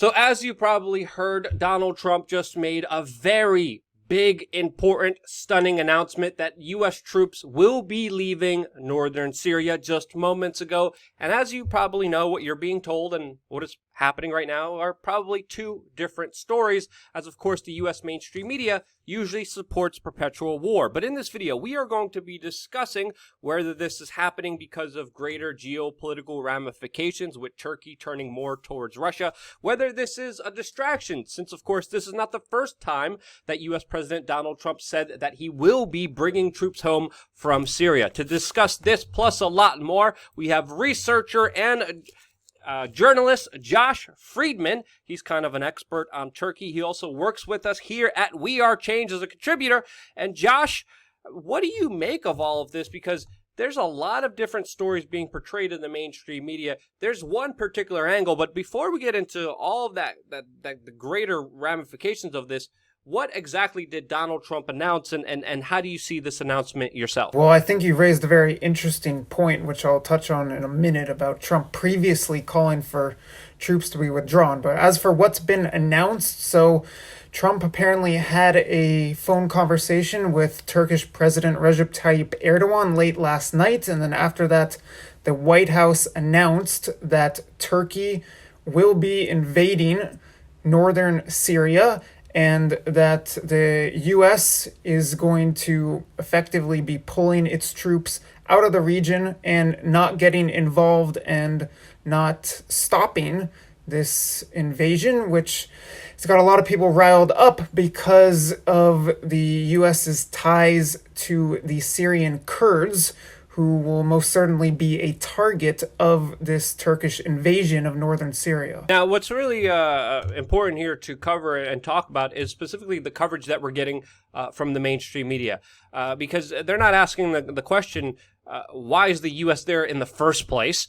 So as you probably heard, Donald Trump just made a very big, important, stunning announcement that U.S. troops will be leaving northern Syria just moments ago. And as you probably know, what you're being told and what is happening right now are probably two different stories, as of course the U.S. mainstream media usually supports perpetual war. But in this video, we are going to be discussing whether this is happening because of greater geopolitical ramifications with Turkey turning more towards Russia, whether this is a distraction, since of course this is not the first time that U.S. President Donald Trump said that he will be bringing troops home from Syria. To discuss this plus a lot more, we have researcher and journalist Josh Friedman. He's kind of an expert on Turkey. He also works with us here at We Are Change as a contributor. And Josh, what do you make of all of this? Because there's a lot of different stories being portrayed in the mainstream media. There's one particular angle, but before we get into all of that the greater ramifications of this, what exactly did Donald Trump announce, and how do you see this announcement yourself? Well, I think you raised a very interesting point, which I'll touch on in a minute, about Trump previously calling for troops to be withdrawn. But as for what's been announced, so Trump apparently had a phone conversation with Turkish President Recep Tayyip Erdogan late last night, and then after that, the White House announced that Turkey will be invading northern Syria, and that the U.S. is going to effectively be pulling its troops out of the region and not getting involved and not stopping this invasion, which has got a lot of people riled up because of the U.S.'s ties to the Syrian Kurds, who will most certainly be a target of this Turkish invasion of northern Syria. Now, what's really important here to cover and talk about is specifically the coverage that we're getting from the mainstream media, because they're not asking the question, why is the U.S. there in the first place?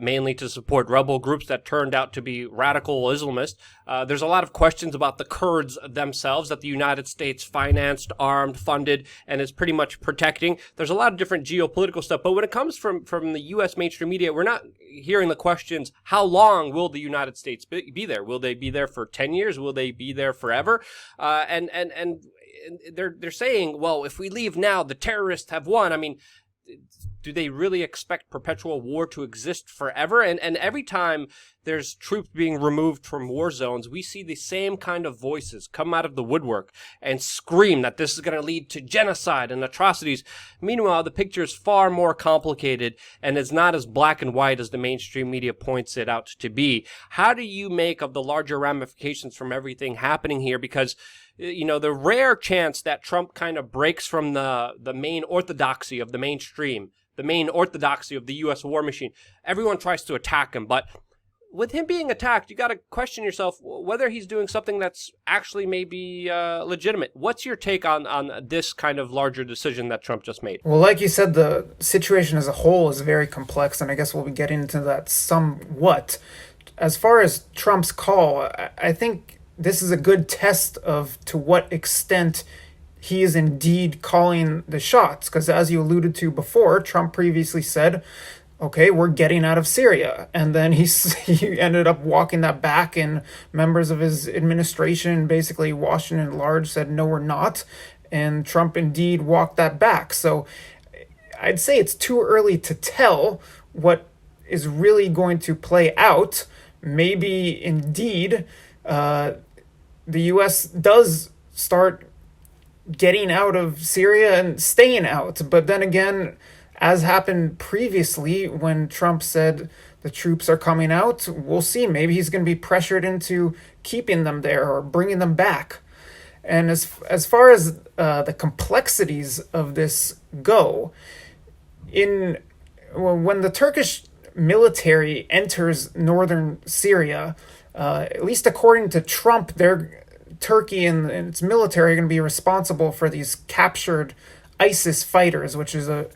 Mainly to support rebel groups that turned out to be radical Islamists. There's a lot of questions about the Kurds themselves that the United States financed, armed, funded, and is pretty much protecting. There's a lot of different geopolitical stuff, but when it comes from the U.S. mainstream media, we're not hearing the questions, how long will the United States be there? Will they be there for 10 years? Will they be there forever? And they're saying, well, if we leave now, the terrorists have won. I mean, do they really expect perpetual war to exist forever? And every time there's troops being removed from war zones, we see the same kind of voices come out of the woodwork and scream that this is going to lead to genocide and atrocities. Meanwhile, the picture is far more complicated and is not as black and white as the mainstream media points it out to be. How do you make of the larger ramifications from everything happening here? Because the rare chance that Trump kind of breaks from the main orthodoxy of the mainstream, the main orthodoxy of the U.S. war machine, everyone tries to attack him. But with him being attacked, you got to question yourself whether he's doing something that's actually maybe legitimate. What's your take on this kind of larger decision that Trump just made? Well, like you said, the situation as a whole is very complex, and I guess we'll be getting into that somewhat. As far as Trump's call, I think this is a good test of to what extent he is indeed calling the shots. Because as you alluded to before, Trump previously said, okay, we're getting out of Syria. And then he ended up walking that back, and members of his administration, basically Washington at large, said, no, we're not. And Trump indeed walked that back. So I'd say it's too early to tell what is really going to play out. Maybe indeed the U.S. does start getting out of Syria and staying out. But then again, as happened previously when Trump said the troops are coming out, we'll see. Maybe he's going to be pressured into keeping them there or bringing them back. And as far as the complexities of this go, when the Turkish military enters northern Syria, at least according to Trump, Turkey and its military are going to be responsible for these captured ISIS fighters, which is a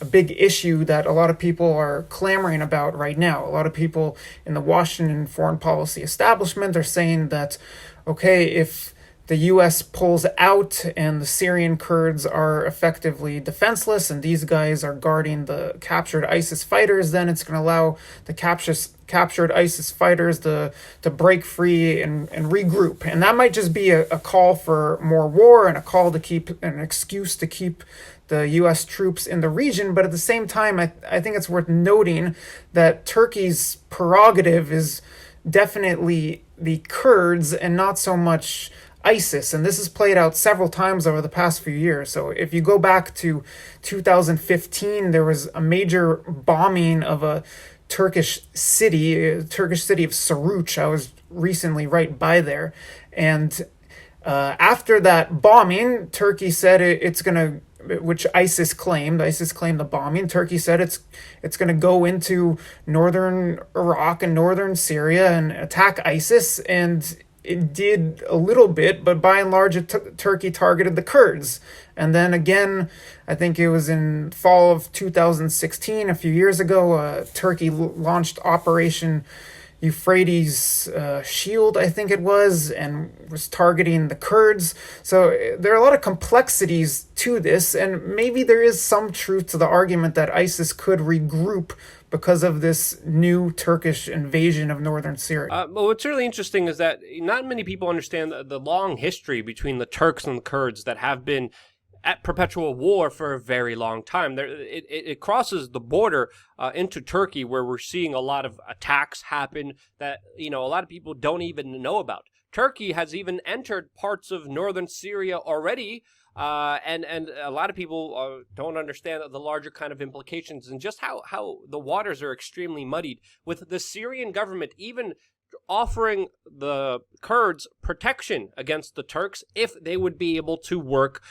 big issue that a lot of people are clamoring about right now. A lot of people in the Washington foreign policy establishment are saying that, okay, if the U.S. pulls out and the Syrian Kurds are effectively defenseless, and these guys are guarding the captured ISIS fighters, then it's going to allow the captured ISIS fighters to break free and regroup. And that might just be a call for more war and a call to keep an excuse to keep the U.S. troops in the region. But at the same time, I think it's worth noting that Turkey's prerogative is definitely the Kurds and not so much ISIS, and this has played out several times over the past few years. So if you go back to 2015, there was a major bombing of a Turkish city of Suruç. I was recently right by there, and after that bombing, Turkey said it's going to, which ISIS claimed the bombing. Turkey said it's going to go into northern Iraq and northern Syria and attack ISIS, and it did a little bit, but by and large, Turkey targeted the Kurds. And then again, I think it was in fall of 2016, a few years ago, Turkey launched Operation Euphrates Shield, I think it was, and was targeting the Kurds. So there are a lot of complexities to this, and maybe there is some truth to the argument that ISIS could regroup because of this new Turkish invasion of northern Syria. Well, what's really interesting is that not many people understand the long history between the Turks and the Kurds that have been at perpetual war for a very long time. It crosses the border into Turkey, where we're seeing a lot of attacks happen that a lot of people don't even know about. Turkey has even entered parts of northern Syria already. And a lot of people don't understand the larger kind of implications and just how the waters are extremely muddied, with the Syrian government even offering the Kurds protection against the Turks if they would be able to work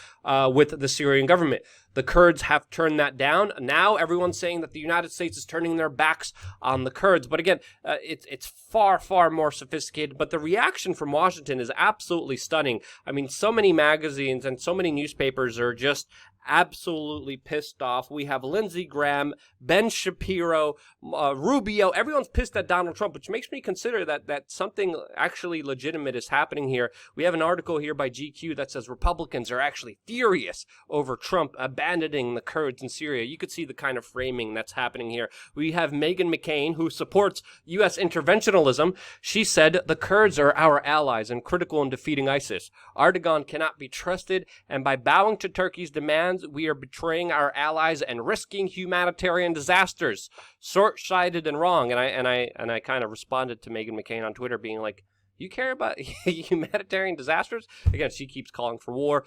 with the Syrian government. The Kurds have turned that down. Now everyone's saying that the United States is turning their backs on the Kurds. But again, it's far, far more sophisticated. But the reaction from Washington is absolutely stunning. I mean, so many magazines and so many newspapers are just absolutely pissed off. We have Lindsey Graham, Ben Shapiro, Rubio. Everyone's pissed at Donald Trump, which makes me consider that something actually legitimate is happening here. We have an article here by GQ that says Republicans are actually furious over Trump abandoning the Kurds in Syria. You could see the kind of framing that's happening here. We have Meghan McCain, who supports U.S. interventionism. She said the Kurds are our allies and critical in defeating ISIS. Erdogan cannot be trusted, and by bowing to Turkey's demands, we are betraying our allies and risking humanitarian disasters. Short-sighted and wrong. And I kind of responded to Meghan McCain on Twitter, being like, you care about humanitarian disasters? Again, she keeps calling for war.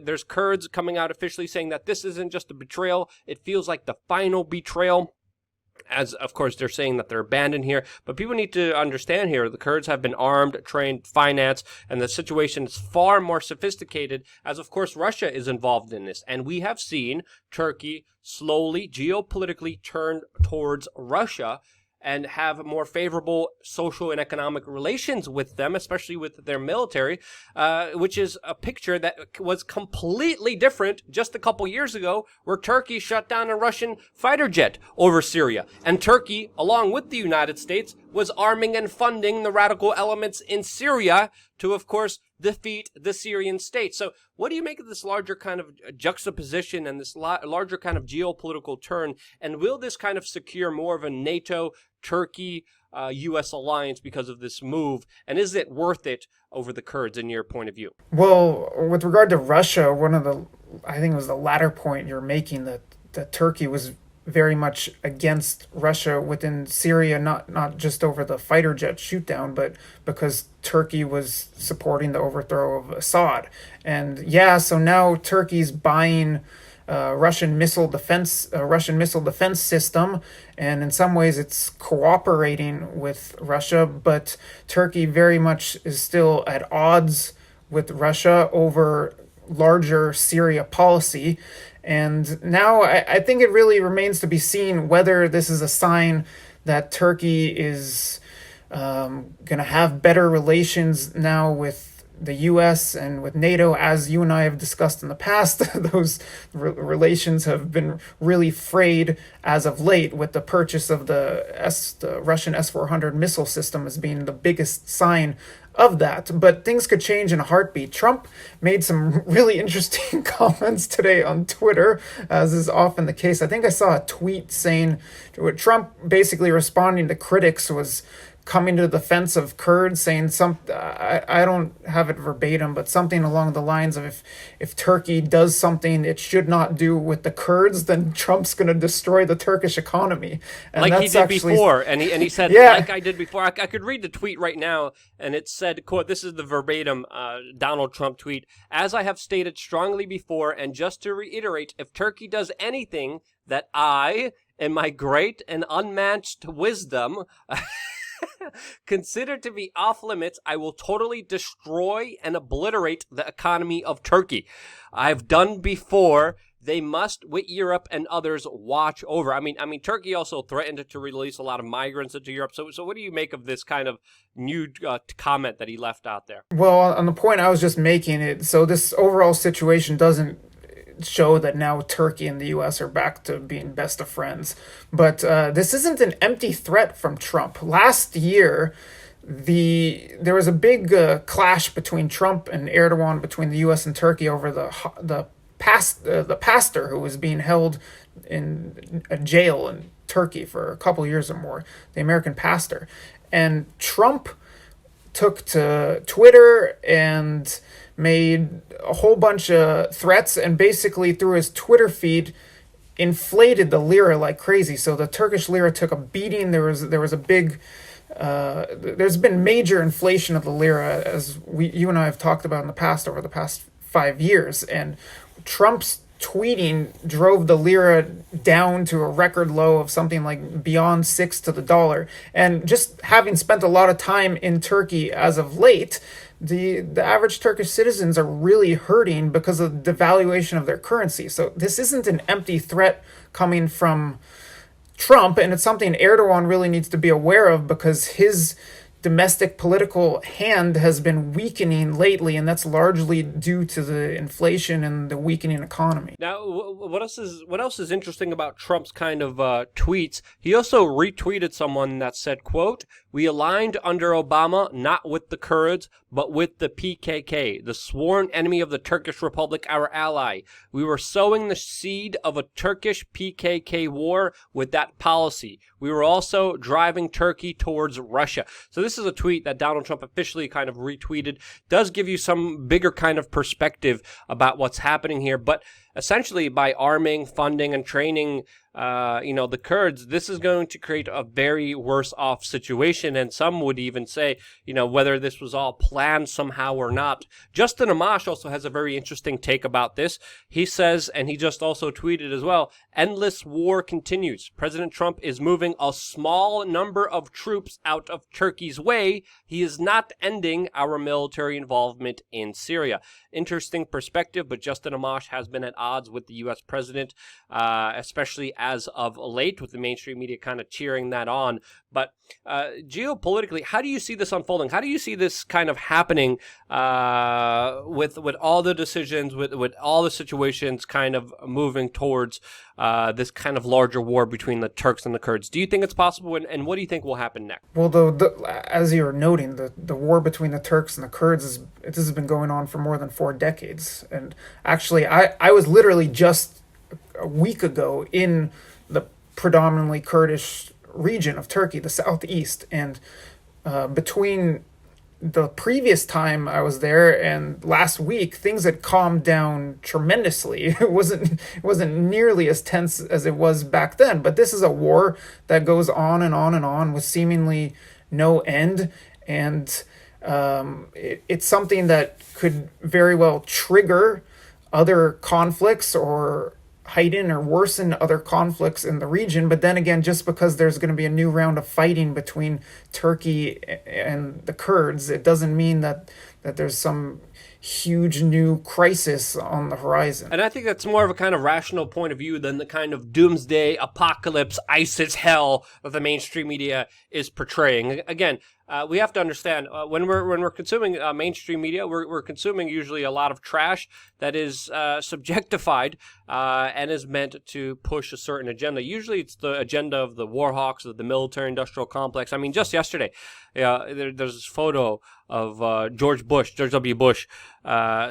There's Kurds coming out officially saying that this isn't just a betrayal. It feels like the final betrayal. As, of course, they're saying that they're abandoned here. But people need to understand here, the Kurds have been armed, trained, financed, and the situation is far more sophisticated, as, of course, Russia is involved in this. And we have seen Turkey slowly, geopolitically turn towards Russia and have more favorable social and economic relations with them, especially with their military, which is a picture that was completely different just a couple years ago, where Turkey shut down a Russian fighter jet over Syria. And Turkey, along with the United States, was arming and funding the radical elements in Syria to, of course, defeat the Syrian state. So what do you make of this larger kind of juxtaposition and this larger kind of geopolitical turn? And will this kind of secure more of a NATO, Turkey, U.S. alliance because of this move? And is it worth it over the Kurds in your point of view? Well, with regard to Russia, I think it was the latter point you're making, that Turkey was very much against Russia within Syria, not just over the fighter jet shootdown, but because Turkey was supporting the overthrow of Assad. And yeah, so now Turkey's buying Russian missile defense system, and in some ways it's cooperating with Russia, but Turkey very much is still at odds with Russia over larger Syria policy. And now I think it really remains to be seen whether this is a sign that Turkey is going to have better relations now with the U.S. and with NATO, as you and I have discussed in the past, those relations have been really frayed as of late, with the purchase of the Russian S-400 missile system as being the biggest sign of that. But things could change in a heartbeat. Trump made some really interesting comments today on Twitter, as is often the case. I think I saw a tweet saying, Trump basically responding to critics was coming to the defense of Kurds, saying I don't have it verbatim, but something along the lines of if Turkey does something it should not do with the Kurds, then Trump's going to destroy the Turkish economy. And like he did before, and he said, yeah. Like I did before. I could read the tweet right now, and it said, quote, this is the verbatim Donald Trump tweet, "As I have stated strongly before, and just to reiterate, if Turkey does anything that I, in my great and unmatched wisdom, consider to be off limits, I will totally destroy and obliterate the economy of Turkey. I've done before. They must, with Europe and others, watch over." I mean, Turkey also threatened to release a lot of migrants into Europe. So what do you make of this kind of new comment that he left out there? Well, on the point I was just making, so this overall situation doesn't show that now Turkey and the U.S. are back to being best of friends. But this isn't an empty threat from Trump. Last year, there was a big clash between Trump and Erdogan, between the U.S. and Turkey, over the pastor who was being held in a jail in Turkey for a couple years or more, the American pastor. And Trump took to Twitter and made a whole bunch of threats, and basically through his Twitter feed inflated the lira like crazy. So the Turkish lira took a beating. There was a big there's been major inflation of the lira, as you and I have talked about in the past, over the past 5 years, and Trump's tweeting drove the lira down to a record low of something like beyond 6 to the dollar. And just having spent a lot of time in Turkey as of late, the average Turkish citizens are really hurting because of the devaluation of their currency. So this isn't an empty threat coming from Trump, and it's something Erdogan really needs to be aware of, because his domestic political hand has been weakening lately, and that's largely due to the inflation and the weakening economy. Now, what else is interesting about Trump's kind of tweets? He also retweeted someone that said, quote, "We aligned under Obama not with the Kurds, but with the PKK, the sworn enemy of the Turkish Republic, our ally. We were sowing the seed of a Turkish PKK war with that policy. We were also driving Turkey towards Russia." So this is a tweet that Donald Trump officially kind of retweeted. Does give you some bigger kind of perspective about what's happening here. But essentially, by arming, funding, and training the Kurds, this is going to create a very worse off situation. And some would even say, whether this was all planned somehow or not. Justin Amash also has a very interesting take about this. He says, and he just also tweeted as well, "Endless war continues. President Trump is moving a small number of troops out of Turkey's way. He is not ending our military involvement in Syria." Interesting perspective, but Justin Amash has been at odds with the U.S. president, especially as of late, with the mainstream media kind of cheering that on. But geopolitically, how do you see this unfolding? How do you see this kind of happening with all the decisions, with all the situations kind of moving towards this kind of larger war between the Turks and the Kurds? Do you think it's possible, and what do you think will happen next? Well, as you're noting, the war between the Turks and the Kurds this has been going on for more than 4 decades. And actually, I was literally just a week ago in the predominantly Kurdish region of Turkey, the southeast, and between the previous time I was there and last week, things had calmed down tremendously. It wasn't nearly as tense as it was back then. But this is a war that goes on and on and on with seemingly no end, and it's something that could very well trigger other conflicts or heighten or worsen other conflicts in the region. But then again, just because there's going to be a new round of fighting between Turkey and the Kurds, it doesn't mean that that there's some huge new crisis on the horizon. And I think that's more of a kind of rational point of view than the kind of doomsday, apocalypse, ISIS hell that the mainstream media is portraying. Again, we have to understand when we're consuming mainstream media, we're consuming usually a lot of trash that is subjectified and is meant to push a certain agenda. Usually, it's the agenda of the war hawks of the military-industrial complex. I mean, just yesterday, there's this photo of George W. Bush,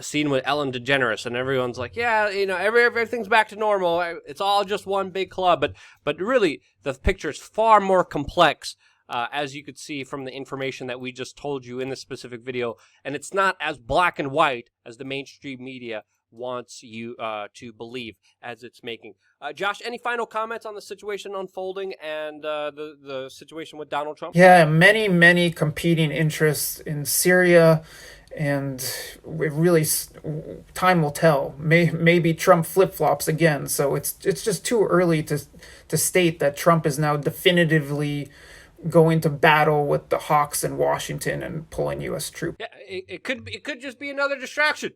seen with Ellen DeGeneres, and everyone's like, yeah, everything's back to normal. It's all just one big club. But really, the picture is far more complex. As you could see from the information that we just told you in this specific video. And it's not as black and white as the mainstream media wants you to believe as it's making. Josh, any final comments on the situation unfolding and the situation with Donald Trump? Yeah, many competing interests in Syria. And it really, time will tell. Maybe Trump flip-flops again. So it's just too early to state that Trump is now definitively going to battle with the hawks in Washington and pulling U.S. troops. Yeah, it could just be another distraction.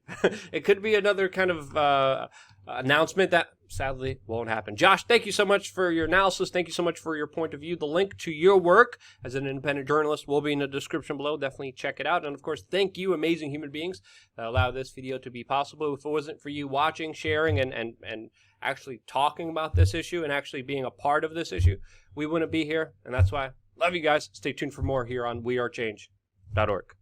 It could be another kind of announcement that sadly won't happen. Josh, thank you so much for your analysis. Thank you so much for your point of view. The link to your work as an independent journalist will be in the description below. Definitely check it out. And of course, thank you, amazing human beings, that allow this video to be possible. If it wasn't for you watching, sharing, and actually talking about this issue and actually being a part of this issue, we wouldn't be here. And that's why. Love you guys. Stay tuned for more here on wearechange.org.